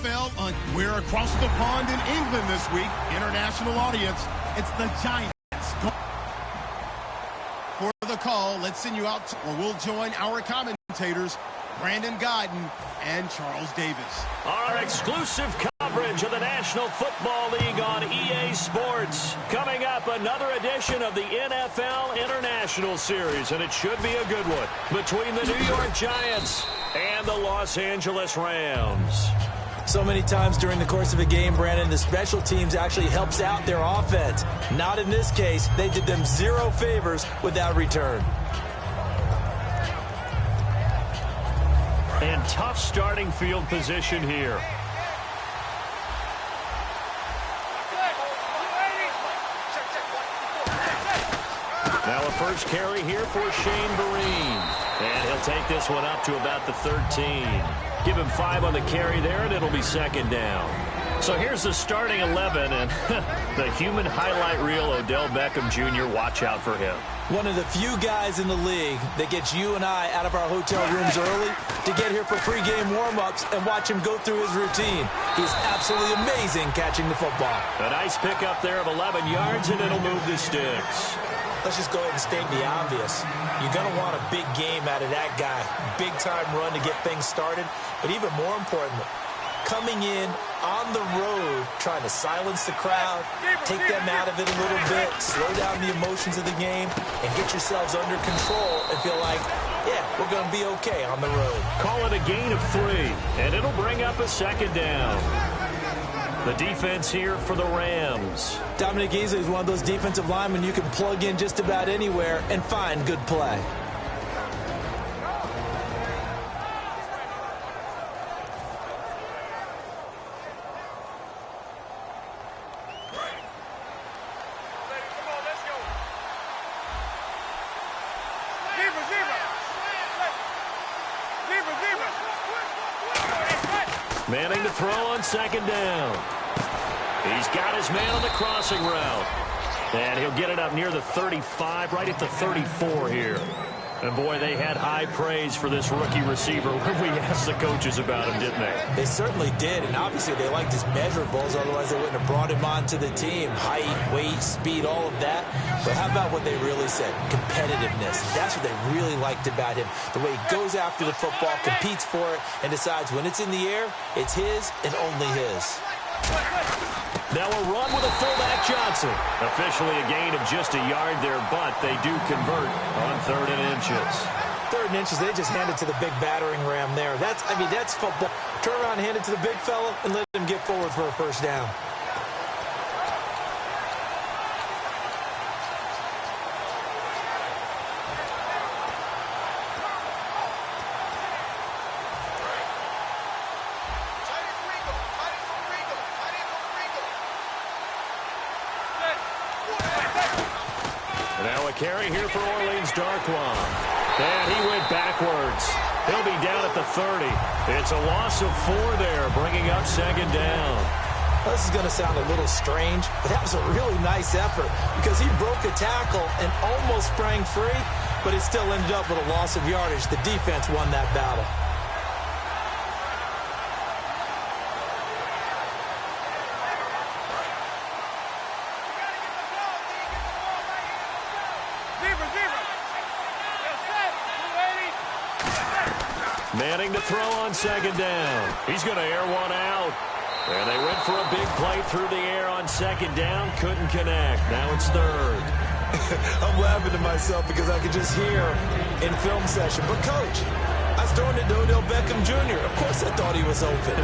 NFL we're across the pond in England this week. International audience. It's the Giants. For the call, let's send you out, or we'll join our commentators, Brandon Guyton and Charles Davis. Our exclusive coverage of the National Football League on EA Sports. Coming up, another edition of the NFL International Series, and it should be a good one, between the New York Giants and the Los Angeles Rams. So many times during the course of a game, Brandon, the special teams actually helps out their offense. Not in this case. They did them zero favors without return. And tough starting field position here. Now a first carry here for Shane Vereen. And he'll take this one up to about the 13. Give him 5 on the carry there, and it'll be second down. So here's the starting 11, and the human highlight reel, Odell Beckham Jr., watch out for him. One of the few guys in the league that gets you and I out of our hotel rooms early to get here for pregame warm-ups and watch him go through his routine. He's absolutely amazing catching the football. A nice pickup there of 11 yards, and it'll move the sticks. Let's just go ahead and state the obvious. You're going to want a big game out of that guy. Big-time run to get things started. But even more importantly, coming in on the road, trying to silence the crowd, take them out of it a little bit, slow down the emotions of the game, and get yourselves under control and feel like, yeah, we're going to be okay on the road. Call it a gain of 3, and it'll bring up a second down. The defense here for the Rams. Dominic Easley is one of those defensive linemen you can plug in just about anywhere and find good play. Manning to throw on second down. He's got his man on the crossing route. And he'll get it up near the 35, right at the 34 here. And, boy, they had high praise for this rookie receiver when we asked the coaches about him, didn't they? They certainly did, and obviously they liked his measurables, otherwise they wouldn't have brought him onto the team. Height, weight, speed, all of that. But how about what they really said? Competitiveness. That's what they really liked about him. The way he goes after the football, competes for it, and decides when it's in the air, it's his and only his. Now a run with a fullback Johnson. Officially a gain of just a yard there, but they do convert on 3rd and inches. 3rd and inches, they just hand it to the big battering ram there. That's football. Turn around, hand it to the big fella, and let him get forward for a first down. Now a carry here for Orleans Darkwa. And he went backwards. He'll be down at the 30. It's a loss of 4 there, bringing up second down. This is going to sound a little strange, but that was a really nice effort because he broke a tackle and almost sprang free, but it still ended up with a loss of yardage. The defense won that battle. Manning to throw on second down. He's going to air one out. And they went for a big play through the air on second down. Couldn't connect. Now it's 3rd. I'm laughing to myself because I could just hear in film session. But, Coach, I was throwing it to Odell Beckham Jr. Of course I thought he was open.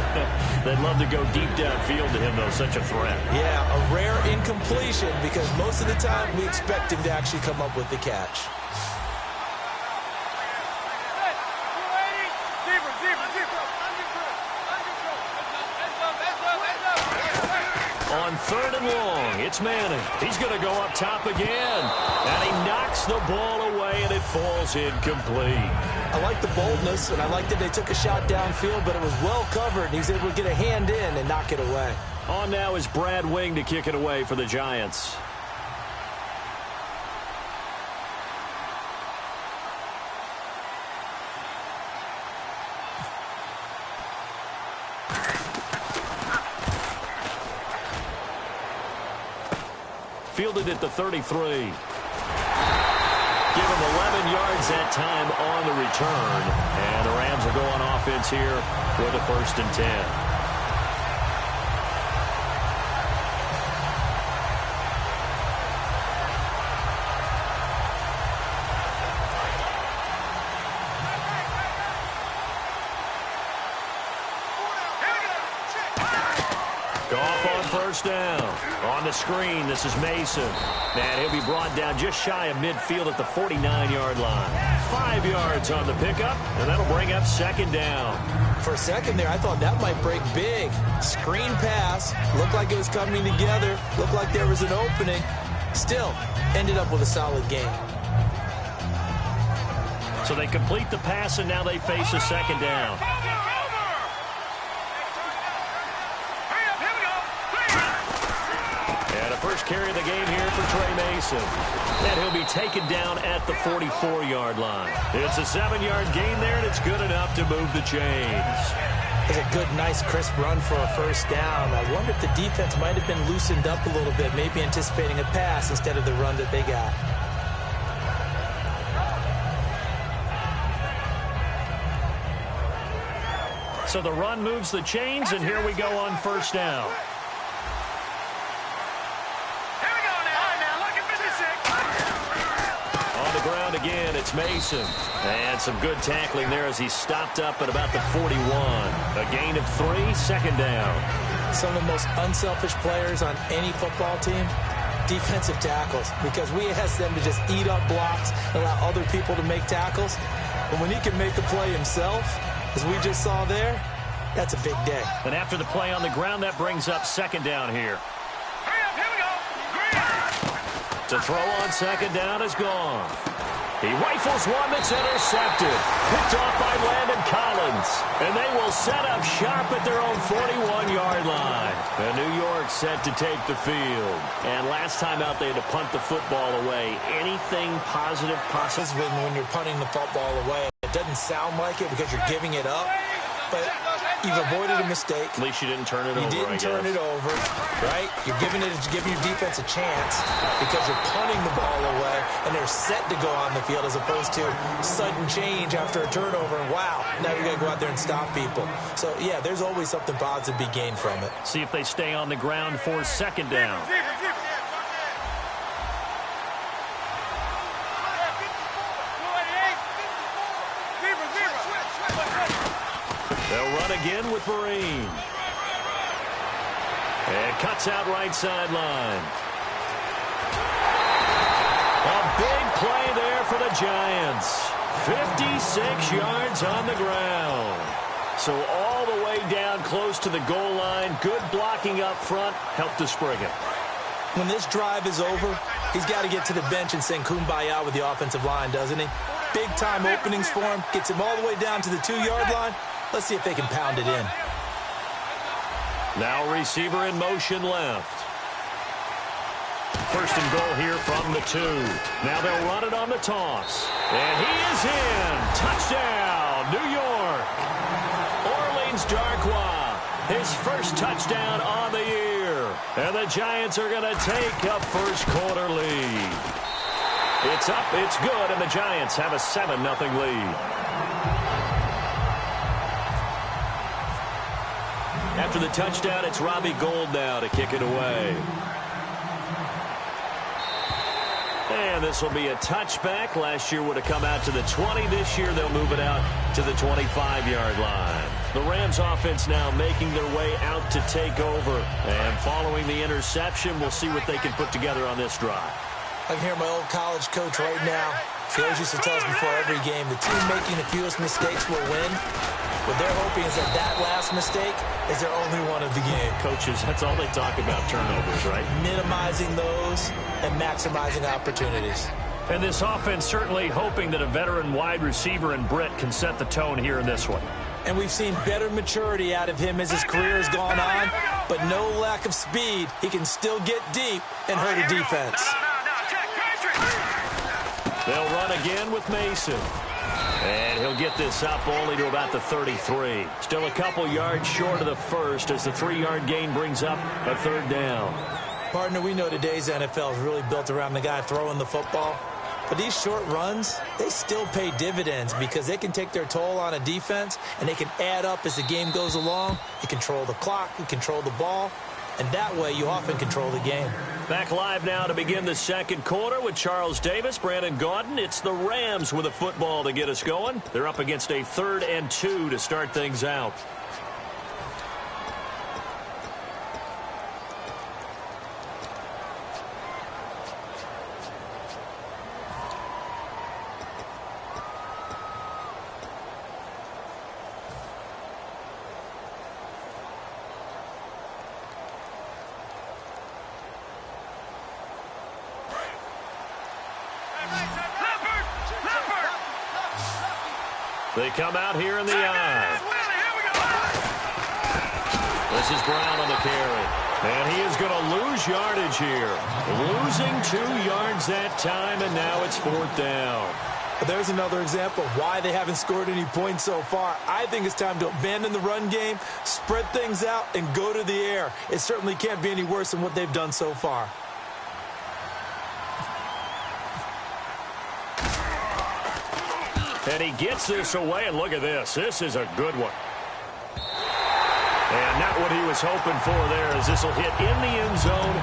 They'd love to go deep downfield to him, though. Such a threat. Yeah, a rare incompletion because most of the time we expect him to actually come up with the catch. On 3rd and long, it's Manning. He's going to go up top again. And he knocks the ball away, and it falls incomplete. I like the boldness, and I like that they took a shot downfield, but it was well covered. He's able to get a hand in and knock it away. On now is Brad Wing to kick it away for the Giants. fielded at the 33. Give him 11 yards that time on the return. And the Rams will go on offense here for the 1st and 10. First down. On the screen, this is Mason. And he'll be brought down just shy of midfield at the 49-yard line. 5 yards on the pickup, and that'll bring up 2nd down. For a second there, I thought that might break big. Screen pass. Looked like it was coming together. Looked like there was an opening. Still, ended up with a solid game. So they complete the pass, and now they face a 2nd down. First carry of the game here for Trey Mason. And he'll be taken down at the 44-yard line. It's a 7-yard gain there, and it's good enough to move the chains. It's a good, nice, crisp run for a first down. I wonder if the defense might have been loosened up a little bit, maybe anticipating a pass instead of the run that they got. So the run moves the chains, and here we go on first down. Again, it's Mason. And some good tackling there as he stopped up at about the 41. A gain of 3, 2nd down. Some of the most unselfish players on any football team, defensive tackles, because we ask them to just eat up blocks and allow other people to make tackles. But when he can make a play himself, as we just saw there, that's a big day. And after the play on the ground, that brings up 2nd down here. To throw on 2nd down is gone. He rifles one that's intercepted. Picked off by Landon Collins. And they will set up shop at their own 41-yard line. And New York set to take the field. And last time out, they had to punt the football away. Anything positive possible? When you're punting the football away, it doesn't sound like it because you're giving it up. But you've avoided a mistake. At least you didn't turn it over, You didn't turn it over, right? You're giving your defense a chance because you're punting the ball away, and they're set to go on the field as opposed to sudden change after a turnover. And wow, now you got to go out there and stop people. So, yeah, there's always something positive to be gained from it. See if they stay on the ground for 2nd down. They'll run again with Vereen. And cuts out right sideline. A big play there for the Giants. 56 yards on the ground. So all the way down close to the goal line. Good blocking up front. Helped to spring it. When this drive is over, he's got to get to the bench and sing Kumbaya with the offensive line, doesn't he? Big-time openings for him. Gets him all the way down to the 2-yard line. Let's see if they can pound it in. Now receiver in motion left. 1st and goal here from the 2. Now they'll run it on the toss. And he is in. Touchdown, New York. Orleans Darkwa, his first touchdown on the year. And the Giants are going to take a first-quarter lead. It's up, it's good, and the Giants have a 7-0 lead. After the touchdown, it's Robbie Gould now to kick it away. And this will be a touchback. Last year would have come out to the 20. This year they'll move it out to the 25-yard line. The Rams offense now making their way out to take over. And following the interception, we'll see what they can put together on this drive. I can hear my old college coach right now. He always used to tell us before every game, the team making the fewest mistakes will win. What they're hoping is that last mistake is their only one of the game. Coaches, that's all they talk about, turnovers, right? Minimizing those and maximizing opportunities. And this offense certainly hoping that a veteran wide receiver in Britt can set the tone here in this one. And we've seen better maturity out of him as his career has gone on, but no lack of speed. He can still get deep and hurt a defense. They'll run again with Mason. And he'll get this up only to about the 33. Still a couple yards short of the first as the 3-yard gain brings up a 3rd down. Partner, we know today's NFL is really built around the guy throwing the football. But these short runs, they still pay dividends because they can take their toll on a defense, and they can add up as the game goes along. You control the clock, you control the ball, and that way you often control the game. Back live now to begin the second quarter with Charles Davis, Brandon Gaudin. It's the Rams with a football to get us going. They're up against a 3rd and 2 to start things out. They come out here in the eye. This is Brown on the carry. And he is going to lose yardage here. Losing 2 yards that time, and now it's 4th down. But there's another example of why they haven't scored any points so far. I think it's time to abandon the run game, spread things out, and go to the air. It certainly can't be any worse than what they've done so far. And he gets this away, and look at this. This is a good one. And not what he was hoping for there, as this will hit in the end zone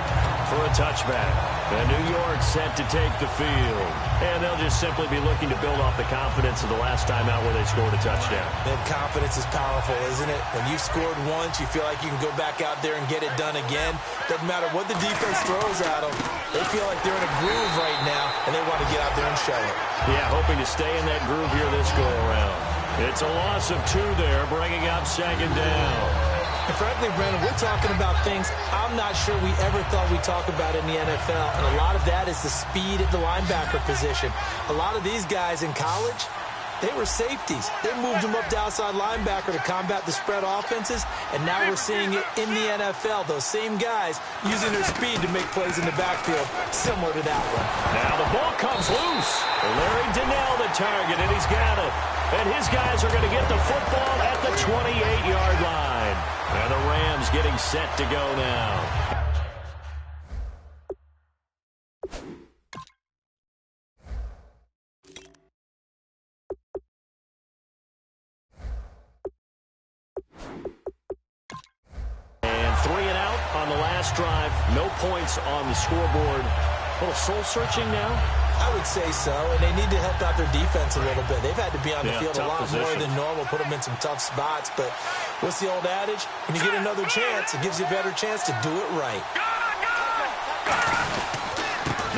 for a touchback. And New York set to take the field. And they'll just simply be looking to build off the confidence of the last time out where they scored a touchdown. And confidence is powerful, isn't it? When you've scored once, you feel like you can go back out there and get it done again. Doesn't matter what the defense throws at them. They feel like they're in a groove right now, and they want to get out there and show it. Yeah, hoping to stay in that groove here this go-around. It's a loss of 2 there, bringing up 2nd down. And frankly, Brandon, we're talking about things I'm not sure we ever thought we'd talk about in the NFL, and a lot of that is the speed at the linebacker position. A lot of these guys in college, they were safeties. They moved them up to outside linebacker to combat the spread offenses, and now we're seeing it in the NFL. Those same guys using their speed to make plays in the backfield, similar to that one. Now the ball comes loose. Larry Donnell the target, and he's got it. And his guys are going to get the football at the 28-yard line. And the Rams getting set to go now. And 3 and out on the last drive. No points on the scoreboard. A little soul-searching now. I would say so, and they need to help out their defense a little bit. They've had to be on the field a lot more than normal, put them in some tough spots. But what's the old adage? When you get another chance, it gives you a better chance to do it right.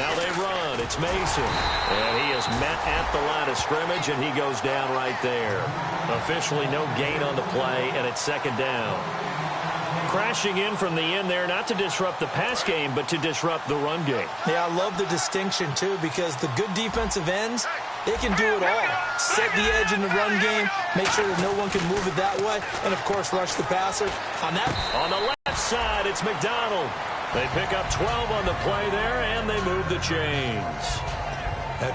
Now they run. It's Mason. And he is met at the line of scrimmage, and he goes down right there. Officially no gain on the play, and it's 2nd down. Crashing in from the end there, not to disrupt the pass game, but to disrupt the run game. Yeah, I love the distinction, too, because the good defensive ends, they can do it all. Set the edge in the run game, make sure that no one can move it that way, and, of course, rush the passer. On the left side, it's McDonald. They pick up 12 on the play there, and they move the chains.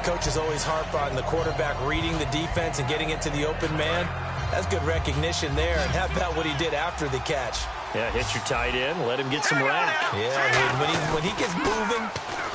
Coaches always harp on the quarterback reading the defense and getting it to the open man. That's good recognition there. And how about what he did after the catch? Yeah, hit your tight end, let him get some rack. Yeah, when he gets moving,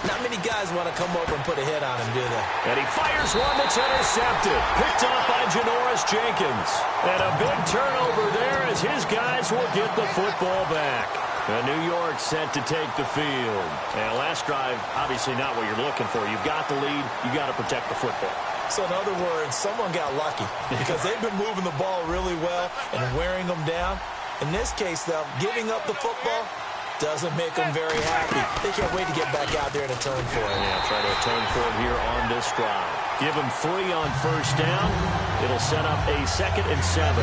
not many guys want to come over and put a hit on him, do they? And he fires one that's intercepted. Picked up by Janoris Jenkins. And a big turnover there as his guys will get the football back. And New York set to take the field. And last drive, obviously not what you're looking for. You've got the lead. You got to protect the football. So in other words, someone got lucky because they've been moving the ball really well and wearing them down. In this case, though, giving up the football doesn't make them very happy. They can't wait to get back out there and atone for it. Yeah, try to atone for it here on this drive. Give them 3 on 1st down. It'll set up a 2nd and 7.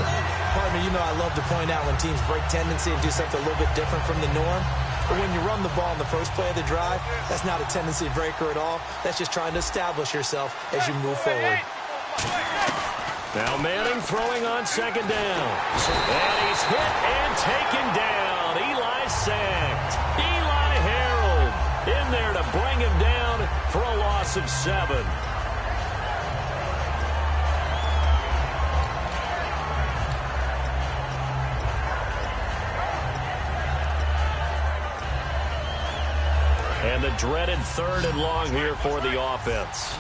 Partner, you know I love to point out when teams break tendency and do something a little bit different from the norm. But when you run the ball in the first play of the drive, that's not a tendency breaker at all. That's just trying to establish yourself as you move forward. Now Manning throwing on 2nd down. And he's hit and taken down. Eli sacked. Eli Harold in there to bring him down for a loss of 7. And the dreaded 3rd and long here for the offense.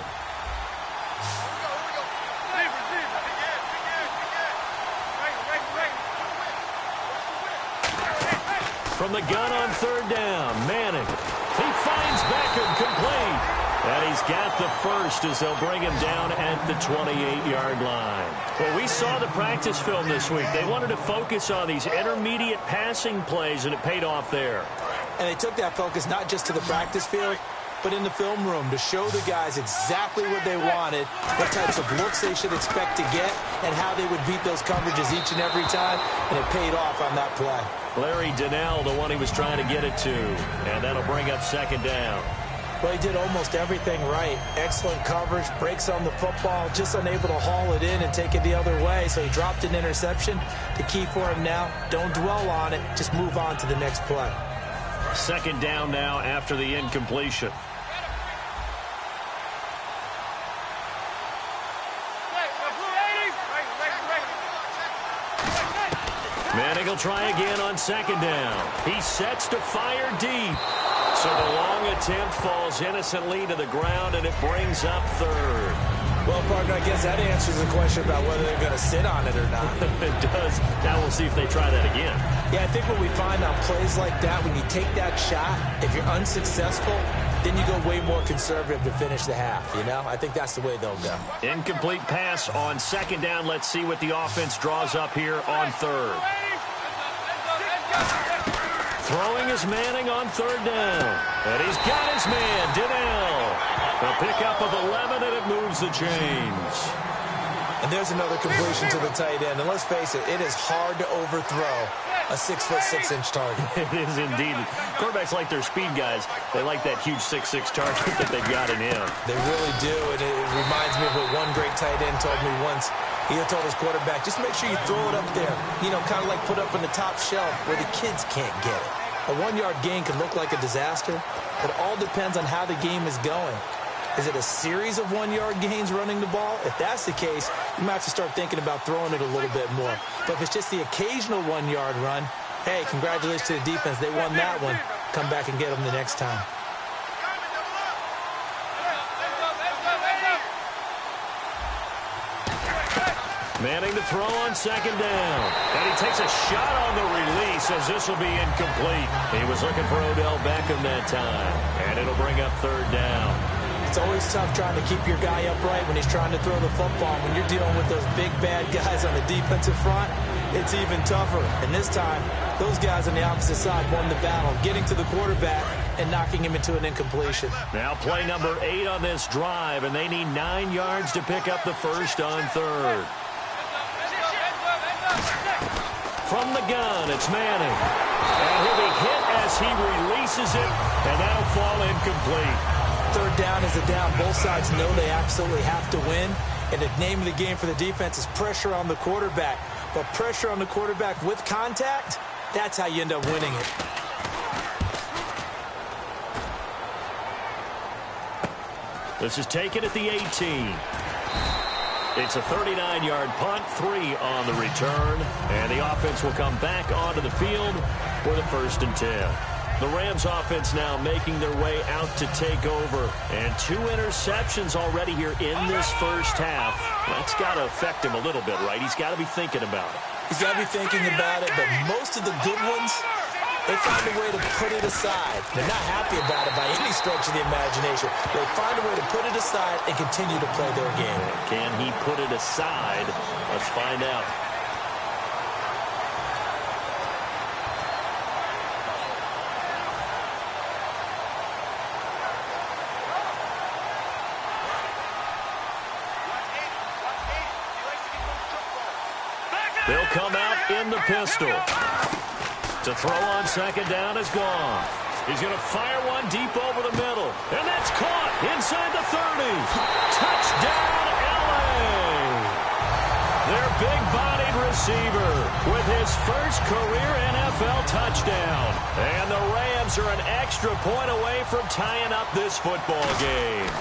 From the gun on 3rd down, Manning. He finds Beckham complete. And he's got the first as they'll bring him down at the 28-yard line. Well, we saw the practice film this week. They wanted to focus on these intermediate passing plays, and it paid off there. And they took that focus not just to the practice field, but in the film room to show the guys exactly what they wanted, what types of looks they should expect to get, and how they would beat those coverages each and every time, and it paid off on that play. Larry Donnell, the one he was trying to get it to, and that'll bring up 2nd down. Well, he did almost everything right. Excellent coverage, breaks on the football, just unable to haul it in and take it the other way, so he dropped an interception. The key for him now, don't dwell on it, just move on to the next play. 2nd down now after the incompletion. Manning will try again on 2nd down. He sets to fire deep. So the long attempt falls innocently to the ground, and it brings up 3rd. Well, partner, I guess that answers the question about whether they're going to sit on it or not. It does. Now we'll see if they try that again. Yeah, I think what we find on plays like that, when you take that shot, if you're unsuccessful, then you go way more conservative to finish the half, you know? I think that's the way they'll go. Incomplete pass on 2nd down. Let's see what the offense draws up here on 3rd. Throwing is Manning on 3rd down. And he's got his man, Donnell. A pickup of 11, and it moves the chains. And there's another completion to the tight end. And let's face it, it is hard to overthrow a 6'6" target. It is indeed. Quarterbacks like their speed guys. They like that huge 6'6" target that they've got in him. They really do, and it reminds me of what one great tight end told me once. He had told his quarterback, just make sure you throw it up there. You know, kind of like put up on the top shelf where the kids can't get it. A 1-yard gain can look like a disaster. It all depends on how the game is going. Is it a series of 1-yard gains running the ball? If that's the case, you might have to start thinking about throwing it a little bit more. But if it's just the occasional 1-yard run, hey, congratulations to the defense. They won that one. Come back and get them the next time. Manning to throw on 2nd down. And he takes a shot on the release as this will be incomplete. He was looking for Odell Beckham that time. And it'll bring up 3rd down. It's always tough trying to keep your guy upright when he's trying to throw the football. When you're dealing with those big, bad guys on the defensive front, it's even tougher. And this time, those guys on the opposite side won the battle, getting to the quarterback and knocking him into an incompletion. Now play number 8 on this drive, and they need 9 yards to pick up the first on 3rd. From the gun, it's Manning. And he'll be hit as he releases it, and that'll fall incomplete. 3rd down is a down. Both sides know they absolutely have to win. And the name of the game for the defense is pressure on the quarterback. But pressure on the quarterback with contact, that's how you end up winning it. This is taken at the 18. It's a 39-yard punt, 3 on the return, and the offense will come back onto the field for the 1st and 10. The Rams offense now making their way out to take over, and 2 interceptions already here in this first half. That's got to affect him a little bit, right? He's got to be thinking about it. He's got to be thinking about it, but most of the good ones, they find a way to put it aside. They're not happy about it by any stretch of the imagination. They find a way to put it aside and continue to play their game. Can he put it aside? Let's find out. They'll come out in the pistol. To throw on 2nd down is gone. He's going to fire one deep over the middle. And that's caught inside the 30. Touchdown, L.A. Their big-bodied receiver with his first career NFL touchdown. And the Rams are an extra point away from tying up this football game.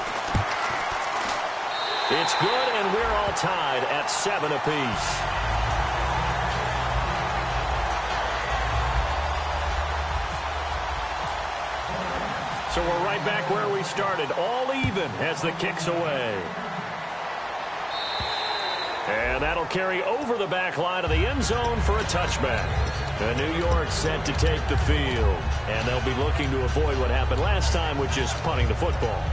It's good, and we're all tied at 7 apiece. So we're right back where we started, all even as the kick's away. And that'll carry over the back line of the end zone for a touchback. And New York set to take the field. And they'll be looking to avoid what happened last time, which is punting the football.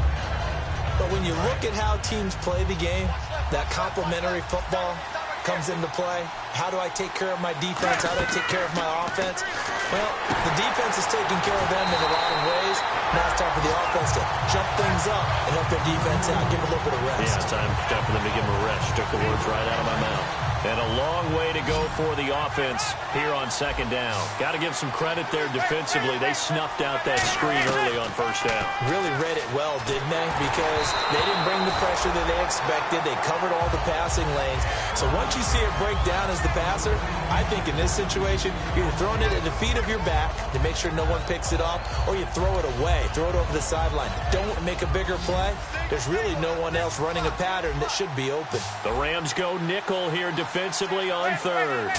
But when you look at how teams play the game, that complementary football comes into play. How do I take care of my defense? How do I take care of my offense? Well, the defense is taking care of them in a lot of ways. Now it's time for the offense to jump things up and help their defense out, give them a little bit of rest. Yeah, it's time for them to give them a rest. Took the words right out of my mouth. And a long way to go for the offense here on second down. Got to give some credit there defensively. They snuffed out that screen early on first down. Really read it well, didn't they? Because they didn't bring the pressure that they expected. They covered all the passing lanes. So once you see it break down as the passer, I think in this situation, you're throwing it at the feet of your back to make sure no one picks it off, or you throw it away, throw it over the sideline. Don't make a bigger play. There's really no one else running a pattern that should be open. The Rams go nickel here defensively on third.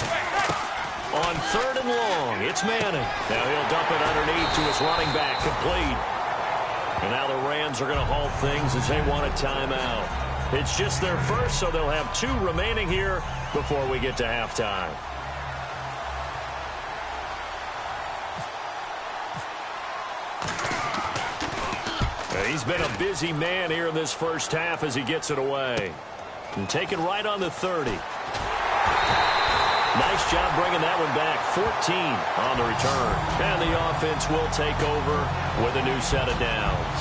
On third and long, it's Manning. Now he'll dump it underneath to his running back, complete. And now the Rams are going to halt things as they want a timeout. It's just their first, so they'll have 2 remaining here before we get to halftime. He's been a busy man here in this first half as he gets it away. And taken right on the 30. Nice job bringing that one back. 14 on the return. And the offense will take over with a new set of downs.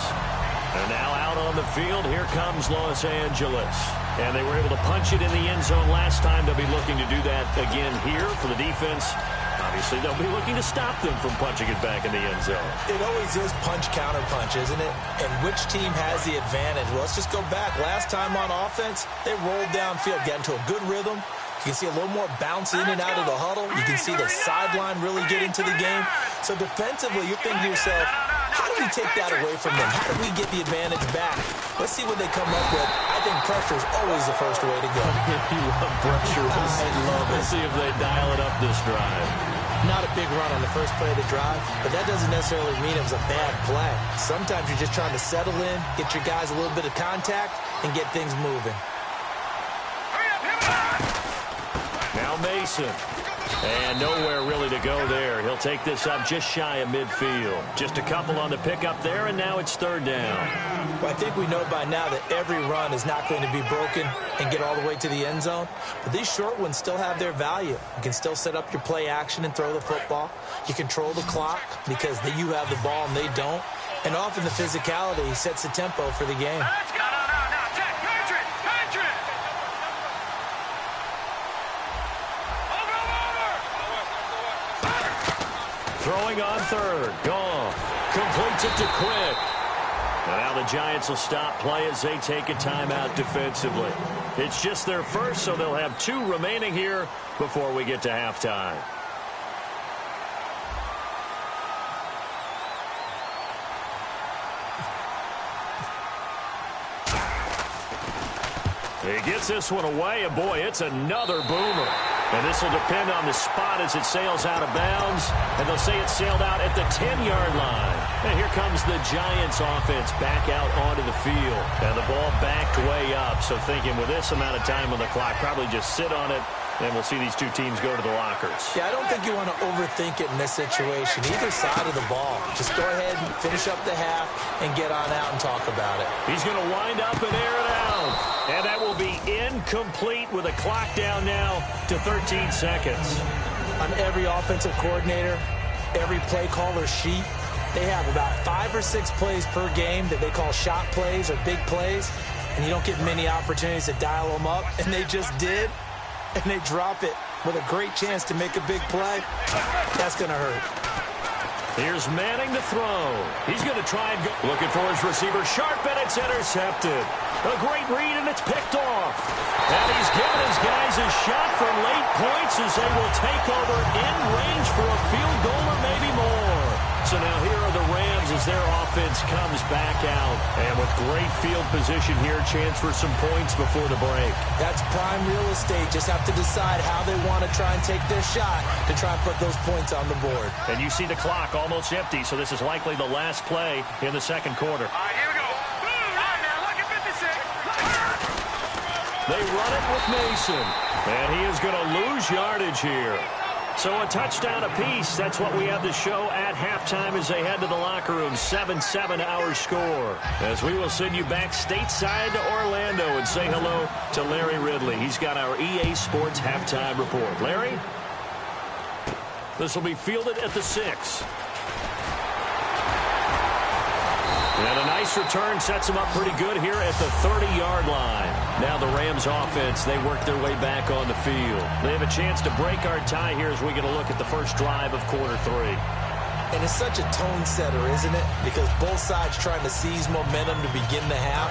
And now out on the field, here comes Los Angeles. And they were able to punch it in the end zone last time. They'll be looking to do that again here for the defense. Obviously, they'll be looking to stop them from punching it back in the end zone. It always is punch-counter-punch, isn't it? And which team has the advantage? Well, let's just go back. Last time on offense, they rolled downfield, got into a good rhythm. You can see a little more bounce in and out of the huddle. You can see the sideline really get into the game. So defensively, you're thinking to yourself, how do we take that away from them? How do we get the advantage back? Let's see what they come up with. I think pressure is always the first way to go. You love pressure. I love it. Let's see if they dial it up this drive. Not a big run on the first play of the drive, but that doesn't necessarily mean it was a bad play. Sometimes you're just trying to settle in, get your guys a little bit of contact, and get things moving. Now Mason. And nowhere really to go there. He'll take this up just shy of midfield. Just a couple on the pickup there, and now it's third down. Well, I think we know by now that every run is not going to be broken and get all the way to the end zone. But these short ones still have their value. You can still set up your play action and throw the football. You control the clock because you have the ball and they don't. And often the physicality sets the tempo for the game. Throwing on third. Goff completes it to Quick. And now the Giants will stop play as they take a timeout defensively. It's just their first, so they'll have 2 remaining here before we get to halftime. He gets this one away, and boy, it's another boomer. And this will depend on the spot as it sails out of bounds. And they'll say it sailed out at the 10-yard line. And here comes the Giants offense back out onto the field. And the ball backed way up. So thinking with this amount of time on the clock, probably just sit on it. And we'll see these 2 teams go to the lockers. Yeah, I don't think you want to overthink it in this situation. Either side of the ball. Just go ahead and finish up the half and get on out and talk about it. He's going to wind up and air it out. And that will be incomplete with a clock down now to 13 seconds. On every offensive coordinator, every play caller sheet, they have about 5 or 6 plays per game that they call shot plays or big plays. And you don't get many opportunities to dial them up. And they just did. And they drop it with a great chance to make a big play. That's going to hurt. Here's Manning to throw. He's going to try and go. Looking for his receiver. Sharp, and it's intercepted. A great read, and it's picked off. And he's given his guys a shot for late points as they will take over in range for a field goal or maybe more. So now here are the Rams as as their offense comes back out. And with great field position here, chance for some points before the break. That's prime real estate. Just have to decide how they want to try and take their shot to try and put those points on the board. And you see the clock almost empty, so this is likely the last play in the second quarter. All right, here we go. All right, now, look at 56. They run it with Mason. And he is going to lose yardage here. So a touchdown apiece. That's what we have to show at halftime as they head to the locker room. 7-7 our score. As we will send you back stateside to Orlando and say hello to Larry Ridley. He's got our EA Sports halftime report. Larry? This will be fielded at the 6. And a nice return sets them up pretty good here at the 30-yard line. Now the Rams offense, they work their way back on the field. They have a chance to break our tie here as we get a look at the first drive of quarter 3. And it's such a tone setter, isn't it? Because both sides trying to seize momentum to begin the half.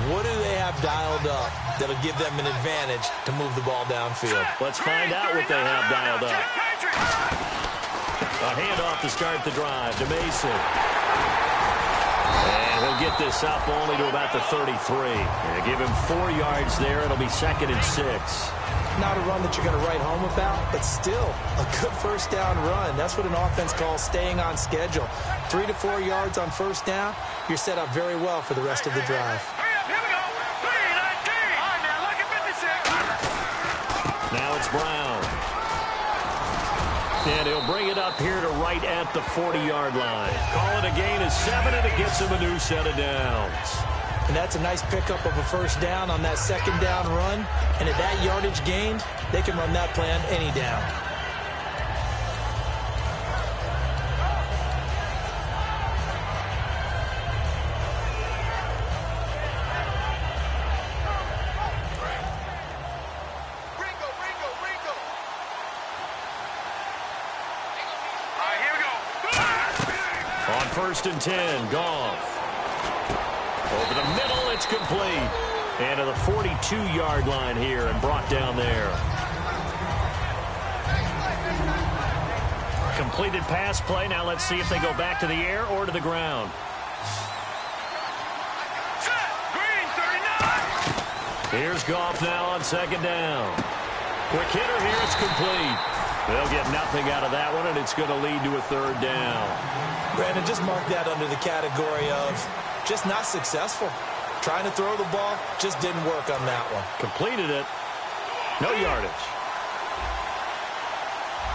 What do they have dialed up that'll give them an advantage to move the ball downfield? Let's find out what they have dialed up. A handoff to start the drive to Mason. And he'll get this up only to about the 33. And give him 4 yards there. It'll be 2nd and 6. Not a run that you're going to write home about, but still a good first down run. That's what an offense calls staying on schedule. 3 to 4 yards on first down. You're set up very well for the rest of the drive. Here we go. 3-19. All right, now, look at 56. Now it's Brown. And he'll bring it up here to right at the 40-yard line. Call it a gain of 7, and it gets him a new set of downs. And that's a nice pickup of a first down on that second down run. And at that yardage gained, they can run that plan any down. On 1st and 10, Goff. Over the middle, it's complete. And to the 42-yard line here and brought down there. Completed pass play. Now let's see if they go back to the air or to the ground. Here's Goff now on 2nd down. Quick hitter here, it's complete. They'll get nothing out of that one, and it's going to lead to a 3rd down. Brandon, just mark that under the category of just not successful. Trying to throw the ball, just didn't work on that one. Completed it. No yardage.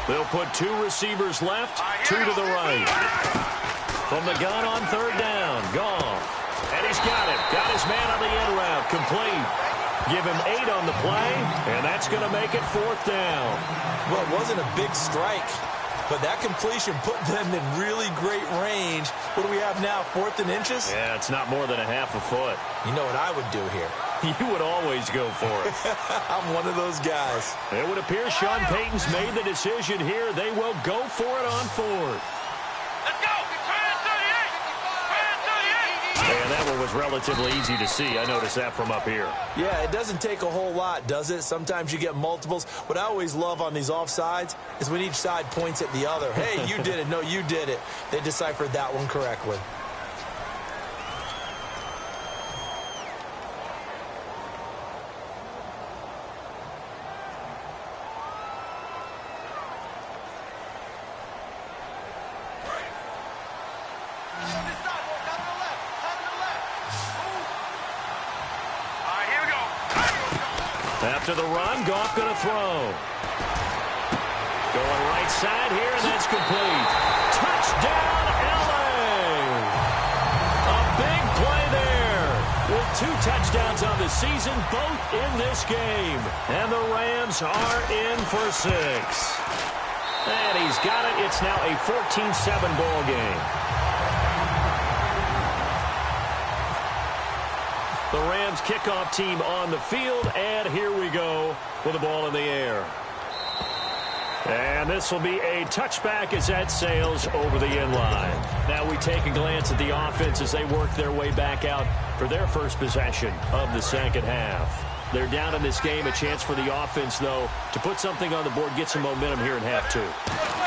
They'll put 2 receivers left, 2 to the right. From the gun on 3rd down, Goff. And he's got it. Got his man on the end route. Complete. Give him 8 on the play, and that's going to make it 4th down. Well, it wasn't a big strike, but that completion put them in really great range. What do we have now, 4th and inches? Yeah, it's not more than a half a foot. You know what I would do here? You would always go for it. I'm one of those guys. It would appear Sean Payton's made the decision here. They will go for it on 4th. Let's go. And that one was relatively easy to see. I noticed that from up here. Yeah, it doesn't take a whole lot, does it? Sometimes you get multiples. What I always love on these offsides is when each side points at the other. Hey, you did it. No, you did it. They deciphered that one correctly. After the run, Goff going to throw. Going right side here, and that's complete. Touchdown, L.A. A big play there. With 2 touchdowns on the season, both in this game. And the Rams are in for 6. And he's got it. It's now a 14-7 ball game. The Rams kickoff team on the field, and here we go with the ball in the air. And this will be a touchback as that sails over the end line. Now we take a glance at the offense as they work their way back out for their first possession of the second half. They're down in this game. A chance for the offense, though, to put something on the board, get some momentum here in half 2.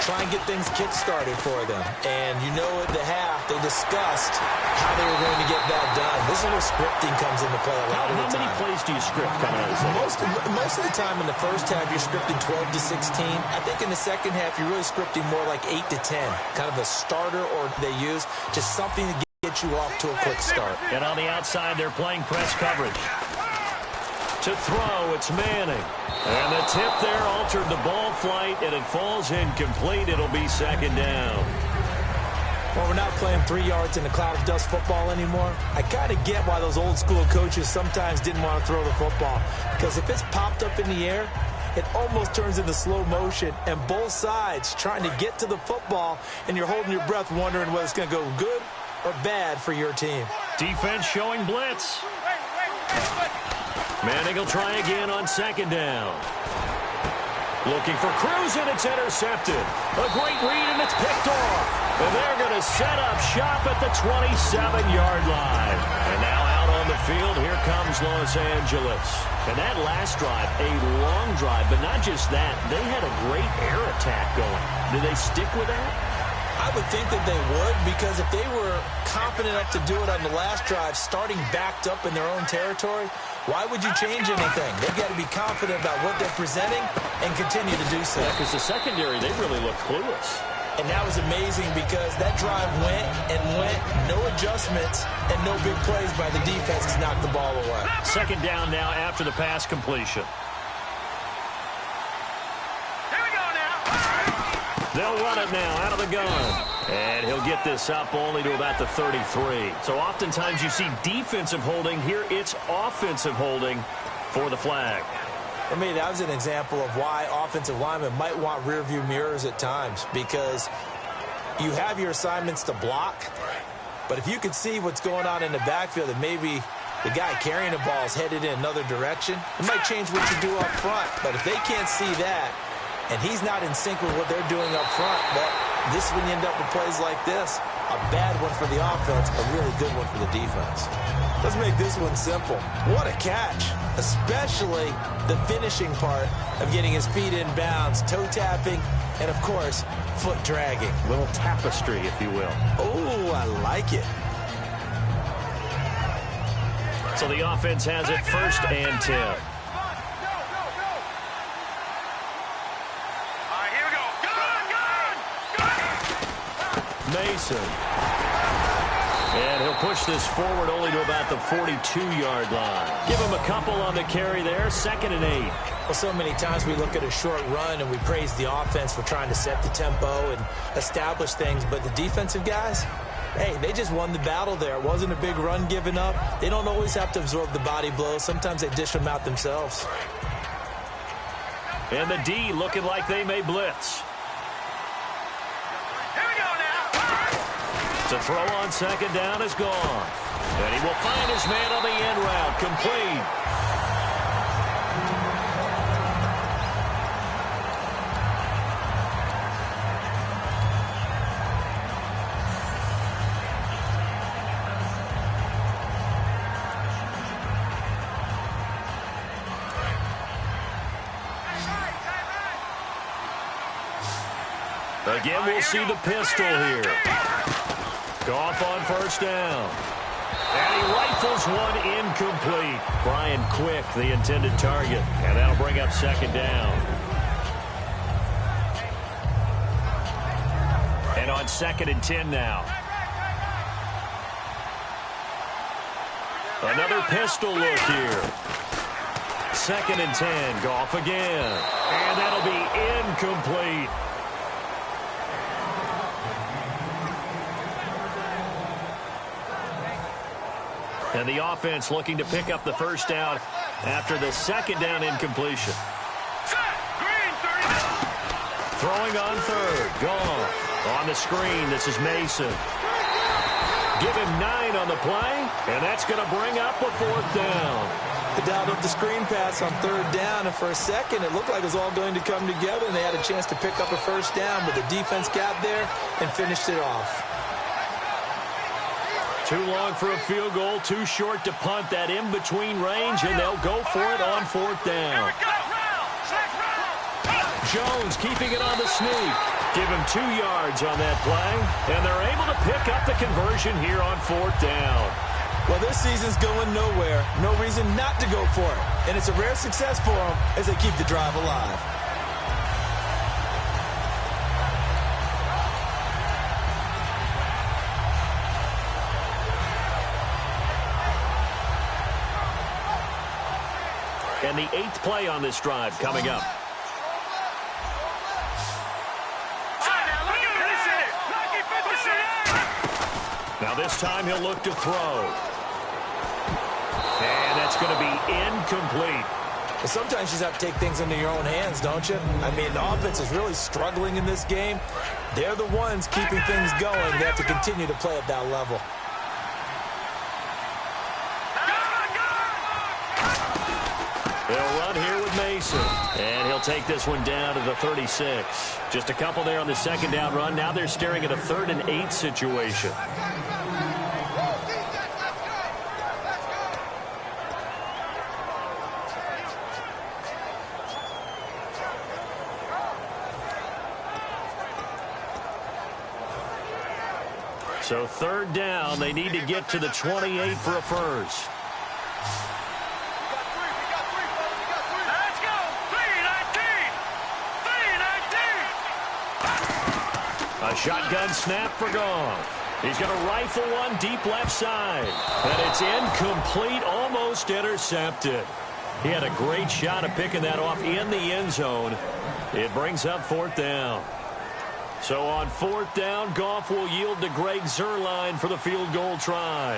try and get things kick-started for them. And you know at the half, they discussed how they were going to get that done. This is where scripting comes into play a lot of the time. How many plays do you script coming out of the second? Most of the time in the first half, you're scripting 12 to 16. I think in the second half, you're really scripting more like 8 to 10. Kind of a starter, or they use just something to get you off to a quick start. And on the outside, they're playing press coverage. To throw, it's Manning. And the tip there altered the ball flight, and it falls incomplete. It'll be second down. Well, we're not playing 3 yards in a cloud of dust football anymore. I kind of get why those old school coaches sometimes didn't want to throw the football. Because if it's popped up in the air, it almost turns into slow motion, and both sides trying to get to the football, and you're holding your breath wondering whether it's going to go good or bad for your team. Defense showing blitz. Manning will try again on second down. Looking for Cruz, and it's intercepted. A great read, and it's picked off. And they're going to set up shop at the 27-yard line. And now out on the field, here comes Los Angeles. And that last drive, a long drive, but not just that. They had a great air attack going. Did they stick with that? I would think that they would, because if they were confident enough to do it on the last drive, starting backed up in their own territory, why would you change anything? They've got to be confident about what they're presenting and continue to do so. Yeah, because the secondary, they really looked clueless. And that was amazing because that drive went and went, no adjustments, and no big plays by the defense to knock the ball away. Second down now after the pass completion. They'll run it now out of the gun. And he'll get this up only to about the 33. So oftentimes you see defensive holding. Here it's offensive holding for the flag. For me, that was an example of why offensive linemen might want rearview mirrors at times, because you have your assignments to block, but if you can see what's going on in the backfield and maybe the guy carrying the ball is headed in another direction, it might change what you do up front. But if they can't see that, and he's not in sync with what they're doing up front, well, this is when you end up with plays like this. A bad one for the offense, a really good one for the defense. Let's make this one simple. What a catch, especially the finishing part of getting his feet in bounds, toe tapping, and, of course, foot dragging. A little tapestry, if you will. Oh, I like it. So the offense has it 1st and 10. Mason. And he'll push this forward only to about the 42-yard line. Give him a couple on the carry there. 2nd and 8. Well, so many times we look at a short run and we praise the offense for trying to set the tempo and establish things. But the defensive guys, hey, they just won the battle there. It wasn't a big run given up. They don't always have to absorb the body blows. Sometimes they dish them out themselves. And the D looking like they may blitz. To throw on 2nd down is gone. And he will find his man on the end route. Complete. Again, we'll see the pistol here. Goff on 1st down. And he rifles one incomplete. Brian Quick, the intended target. And that'll bring up 2nd down. And on 2nd and 10 now. Another pistol look here. 2nd and 10. Goff again. And that'll be incomplete. And the offense looking to pick up the 1st down after the 2nd down incompletion. Throwing on 3rd. Goff on the screen. This is Mason. Give him 9 on the play, and that's going to bring up a 4th down. They dialed up the screen pass on 3rd down, and for a second it looked like it was all going to come together, and they had a chance to pick up a 1st down, but the defense got there and finished it off. Too long for a field goal, too short to punt. That in-between range, and they'll go for it on 4th down. Jones keeping it on the sneak. Give him 2 yards on that play, and they're able to pick up the conversion here on 4th down. Well, this season's going nowhere. No reason not to go for it. And it's a rare success for them as they keep the drive alive. And the 8th play on this drive coming up. Now this time he'll look to throw. And that's going to be incomplete. But sometimes you just have to take things into your own hands, don't you? I mean, the offense is really struggling in this game. They're the ones keeping things going. They have to continue to play at that level. They'll run here with Mason. And he'll take this one down to the 36. Just a couple there on the 2nd down run. Now they're staring at a 3rd and 8 situation. So 3rd down, they need to get to the 28 for a first. Let's go. 3-19. A shotgun snap for Goff. He's going to rifle one deep left side. And it's incomplete, almost intercepted. He had a great shot at picking that off in the end zone. It brings up 4th down. So on 4th down, Goff will yield to Greg Zuerlein for the field goal try.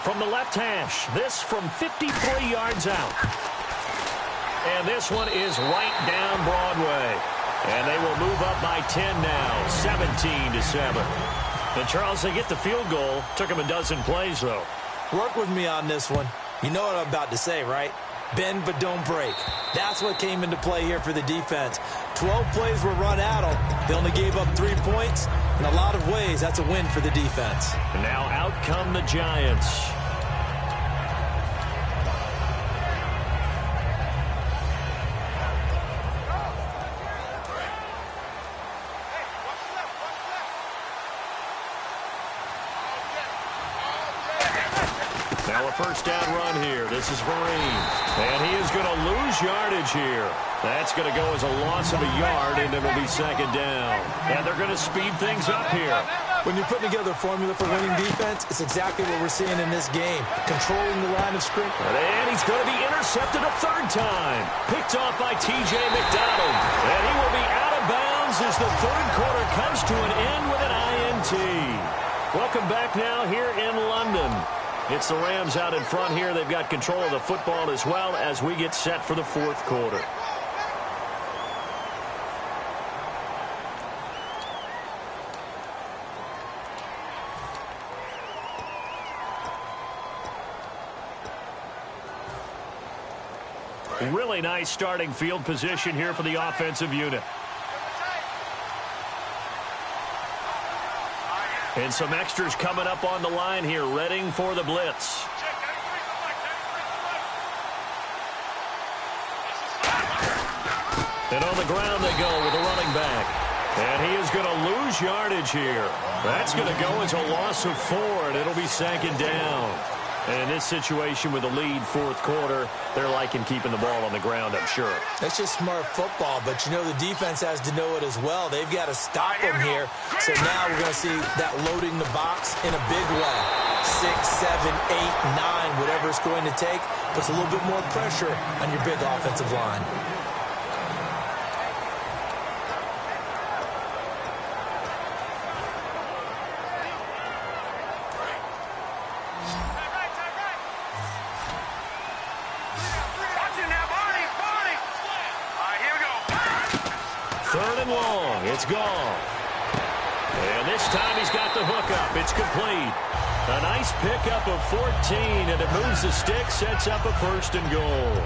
From the left hash, this from 53 yards out. And this one is right down Broadway. And they will move up by 10 now, 17-7. And Charles, they get the field goal. Took them a dozen plays, though. Work with me on this one. You know what I'm about to say, right? Bend but don't break. That's what came into play here for the defense. 12 plays were run at them. They only gave up 3 points. In a lot of ways, that's a win for the defense. And now out come the Giants. Now a first down run here. This is Vereen. And he is going to lose yardage here. That's going to go as a loss of a yard, and it'll be 2nd down. And they're going to speed things up here. When you're putting together a formula for winning defense, it's exactly what we're seeing in this game. Controlling the line of scrimmage. And he's going to be intercepted a 3rd time. Picked off by T.J. McDonald. And he will be out of bounds as the 3rd quarter comes to an end with an INT. Welcome back now here in London. It's the Rams out in front here. They've got control of the football as well as we get set for the 4th quarter. Really nice starting field position here for the offensive unit. And some extras coming up on the line here, readying for the blitz. And on the ground they go with the running back. And he is going to lose yardage here. That's going to go as a loss of 4, and it'll be 2nd down. And in this situation with the lead 4th quarter, they're liking keeping the ball on the ground, I'm sure. That's just smart football, but you know the defense has to know it as well. They've got to stop them here. So now we're going to see that loading the box in a big way. 6, 7, 8, 9, whatever it's going to take, puts a little bit more pressure on your big offensive line. It's Goff. And this time he's got the hookup. It's complete. A nice pickup of 14, and it moves the stick, sets up a 1st and goal.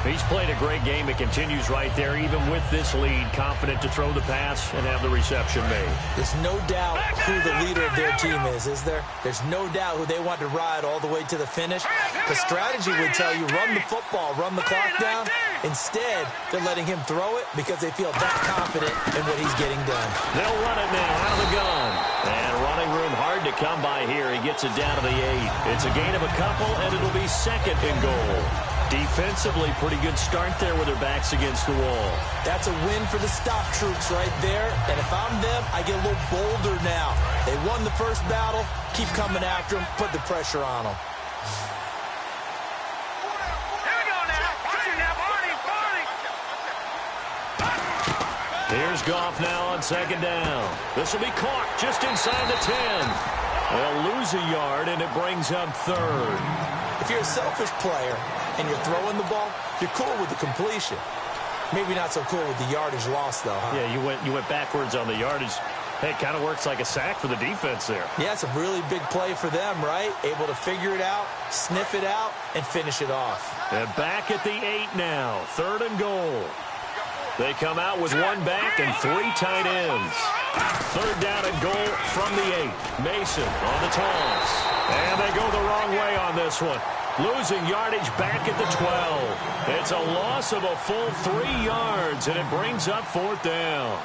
He's played a great game. It continues right there, even with this lead, confident to throw the pass and have the reception made. There's no doubt who the leader of their team is there? There's no doubt who they want to ride all the way to the finish. The strategy would tell you, run the football, run the clock down. Instead, they're letting him throw it because they feel that confident in what he's getting done. They'll run it now out of the gun. And running room hard to come by here. He gets it down to the 8. It's a gain of a couple, and it'll be second and goal. Defensively, pretty good start there with their backs against the wall. That's a win for the stop troops right there. And if I'm them, I get a little bolder now. They won the first battle. Keep coming after them. Put the pressure on them. Here we go now. Watch it now. Party. Here's Goff now on second down. This will be caught just inside the 10. They'll lose a yard, and it brings up third. If you're a selfish player and you're throwing the ball, you're cool with the completion. Maybe not so cool with the yardage loss, though, huh? Yeah, you went backwards on the yardage. Hey, it kind of works like a sack for the defense there. Yeah, it's a really big play for them, right? Able to figure it out, sniff it out, and finish it off. And back at the 8 now, third and goal. They come out with one back and 3 tight ends. Third down and goal from the 8. Mason on the toss. And they go the wrong way on this one. Losing yardage back at the 12. It's a loss of a full 3 yards, and it brings up fourth down.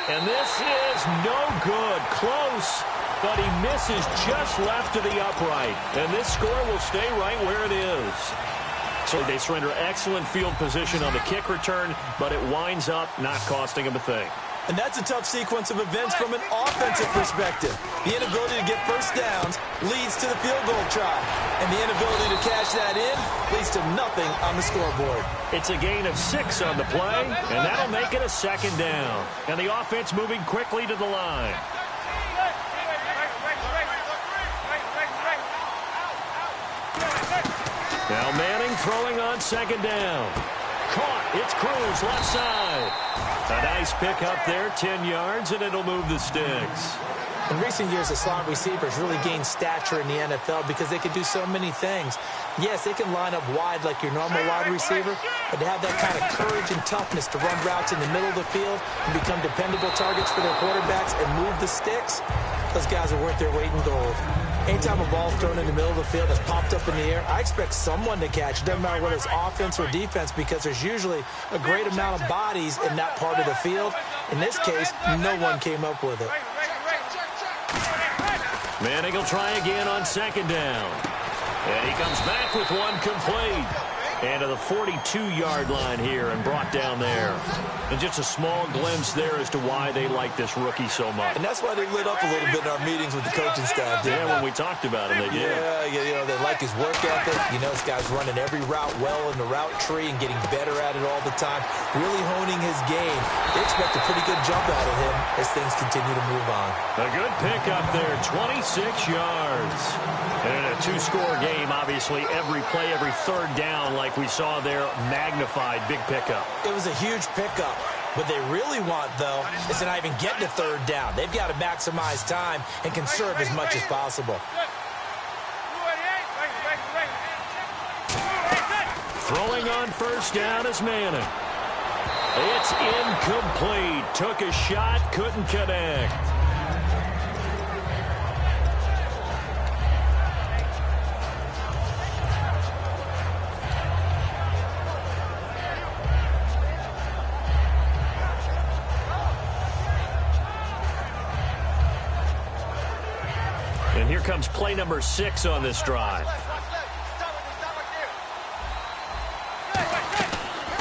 And this is no good. Close, but he misses just left of the upright. And this score will stay right where it is. So they surrender excellent field position on the kick return, but it winds up not costing them a thing. And that's a tough sequence of events from an offensive perspective. The inability to get first downs leads to the field goal try. And the inability to cash that in leads to nothing on the scoreboard. It's a gain of 6 on the play, and that'll make it a second down. And the offense moving quickly to the line. Now Manning throwing on second down. Caught. It's Cruz left side. A nice pickup there, 10 yards, and it'll move the sticks. In recent years, the slot receivers really gained stature in the NFL because they can do so many things. Yes, they can line up wide like your normal wide receiver, but to have that kind of courage and toughness to run routes in the middle of the field and become dependable targets for their quarterbacks and move the sticks, those guys are worth their weight in gold. Anytime a ball's thrown in the middle of the field that's popped up in the air, I expect someone to catch. It doesn't matter whether it's offense or defense because there's usually a great amount of bodies in that part of the field. In this case, no one came up with it. Manning will try again on second down. And he comes back with one complete. And to the 42-yard line here and brought down there. And just a small glimpse there as to why they like this rookie so much. And that's why they lit up a little bit in our meetings with the coaching staff. Yeah, when we talked about him, they did. Yeah, you know, they like his work ethic. You know, this guy's running every route well in the route tree and getting better at it all the time. Really honing his game. They expect a pretty good jump out of him as things continue to move on. A good pickup there, 26 yards. And in a 2-score game, obviously, every play, every third down, like we saw there, magnified, big pickup. It was a huge pickup. What they really want, though, is to not even get to third down. They've got to maximize time and conserve as much as possible. Throwing on first down is Manning. It's incomplete. Took a shot, couldn't connect. And here comes play number 6 on this drive.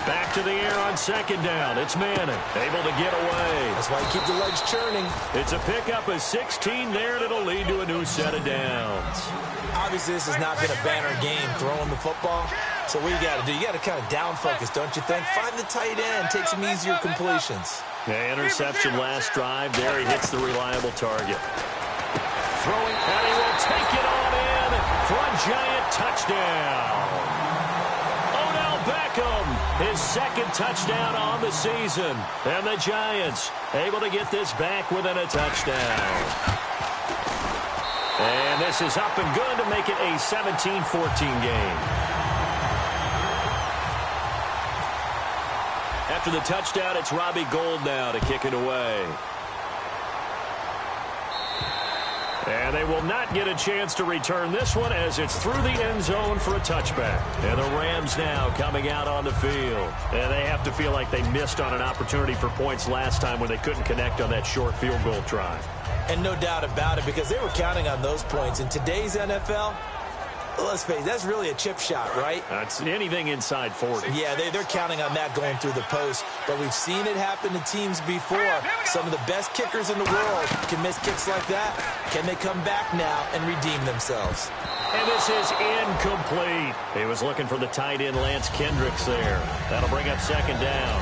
Back to the air on second down. It's Manning, able to get away. That's why you keep the legs churning. It's a pickup of 16 there, and it'll lead to a new set of downs. Obviously, this has not been a banner game throwing the football. So what you got to do, you got to kind of down focus, don't you think? Find the tight end, take some easier completions. Yeah, interception last drive. There he hits the reliable target. Throwing, and he will take it on in for a giant touchdown. Odell Beckham, his second touchdown on the season. And the Giants able to get this back within a touchdown. And this is up and good to make it a 17-14 game. After the touchdown, it's Robbie Gould now to kick it away. And they will not get a chance to return this one as it's through the end zone for a touchback. And the Rams now coming out on the field. And they have to feel like they missed on an opportunity for points last time when they couldn't connect on that short field goal try. And no doubt about it, because they were counting on those points. In today's NFL, let's face it, that's really a chip shot, right? That's anything inside 40. Yeah, they're counting on that going through the post. But we've seen it happen to teams before. Some of the best kickers in the world can miss kicks like that. Can they come back now and redeem themselves? And this is incomplete. He was looking for the tight end Lance Kendricks there. That'll bring up second down.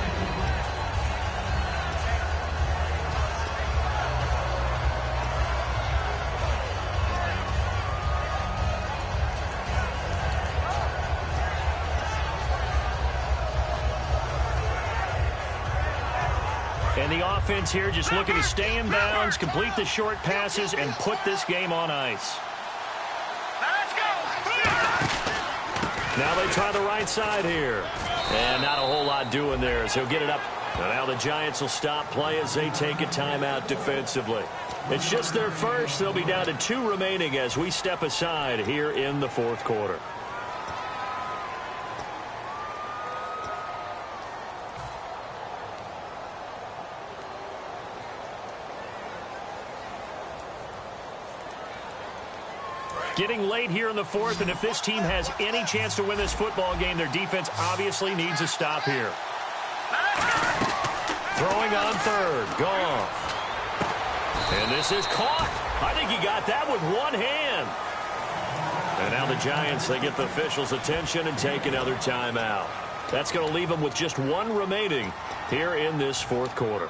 And the offense here just looking to stay in bounds, complete the short passes, and put this game on ice. Let's go! Now they try the right side here. And not a whole lot doing there as he'll get it up. And now the Giants will stop play as they take a timeout defensively. It's just their first. They'll be down to 2 remaining as we step aside here in the fourth quarter. Getting late here in the fourth, and if this team has any chance to win this football game, their defense obviously needs a stop here. Throwing on third. Goff. And this is caught. I think he got that with one hand. And now the Giants, they get the officials' attention and take another timeout. That's going to leave them with just 1 remaining here in this fourth quarter.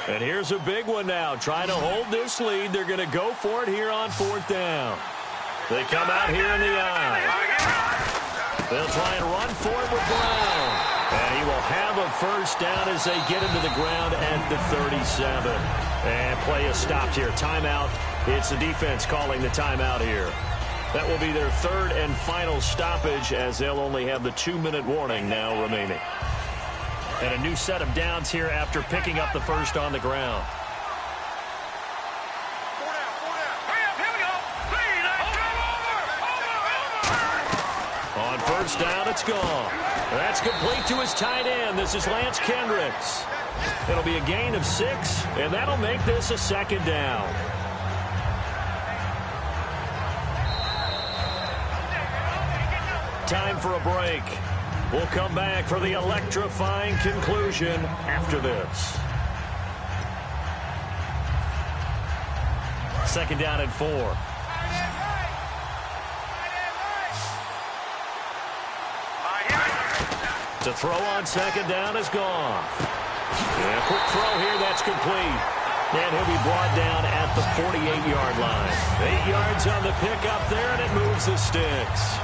And here's a big one now. Trying to hold this lead. They're going to go for it here on fourth down. They come out here in the eye. They'll try and run for it with Brown. And he will have a first down as they get him to the ground at the 37. And play is stopped here. Timeout. It's the defense calling the timeout here. That will be their third and final stoppage as they'll only have the 2-minute warning now remaining. And a new set of downs here after picking up the first on the ground. On first down, it's gone. That's complete to his tight end. This is Lance Kendricks. It'll be a gain of 6, and that'll make this a second down. Time for a break. We'll come back for the electrifying conclusion after this. Second down and 4. To throw on second down is gone. And a quick throw here, that's complete. And he'll be brought down at the 48-yard line. 8 yards on the pickup there, and it moves the sticks.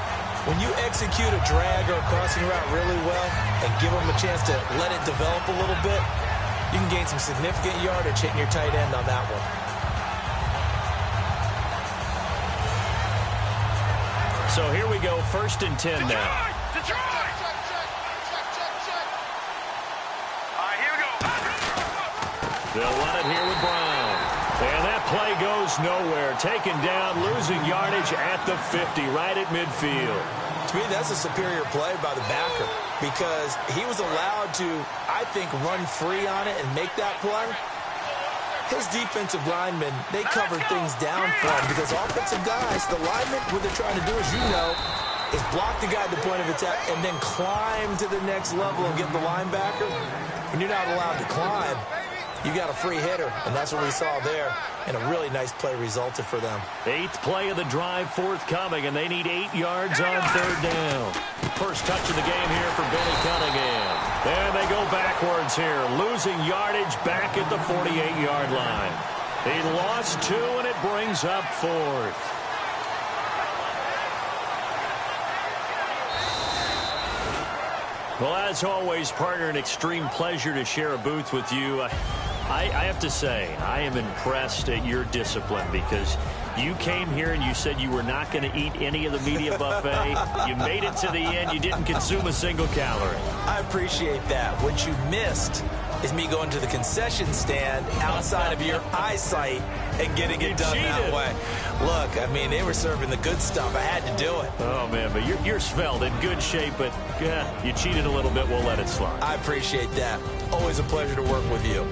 When you execute a drag or a crossing route really well and give them a chance to let it develop a little bit, you can gain some significant yardage hitting your tight end on that one. So here we go, 1st and 10 now. They'll run it here with Brown. And that play goes nowhere. Taken down, losing yardage at the 50, right at midfield. To me, that's a superior play by the backer because he was allowed to, I think, run free on it and make that play. His defensive linemen, they covered things down for him because offensive guys, the linemen, what they're trying to do, as you know, is block the guy at the point of attack and then climb to the next level and get the linebacker. When you're not allowed to climb, you got a free hitter, and that's what we saw there, and a really nice play resulted for them. 8th play of the drive forthcoming, and they need 8 yards on third down. First touch of the game here for Billy Cunningham. And they go backwards here, losing yardage back at the 48-yard line. He lost 2, and it brings up 4th. Well, as always, partner, an extreme pleasure to share a booth with you. I have to say, I am impressed at your discipline because you came here and you said you were not going to eat any of the media buffet. You made it to the end. You didn't consume a single calorie. I appreciate that. What you missed is me going to the concession stand outside of your eyesight and getting it done that way. Look, I mean, they were serving the good stuff. I had to do it. Oh, man, but you're svelte, in good shape, but you cheated a little bit. We'll let it slide. I appreciate that. Always a pleasure to work with you.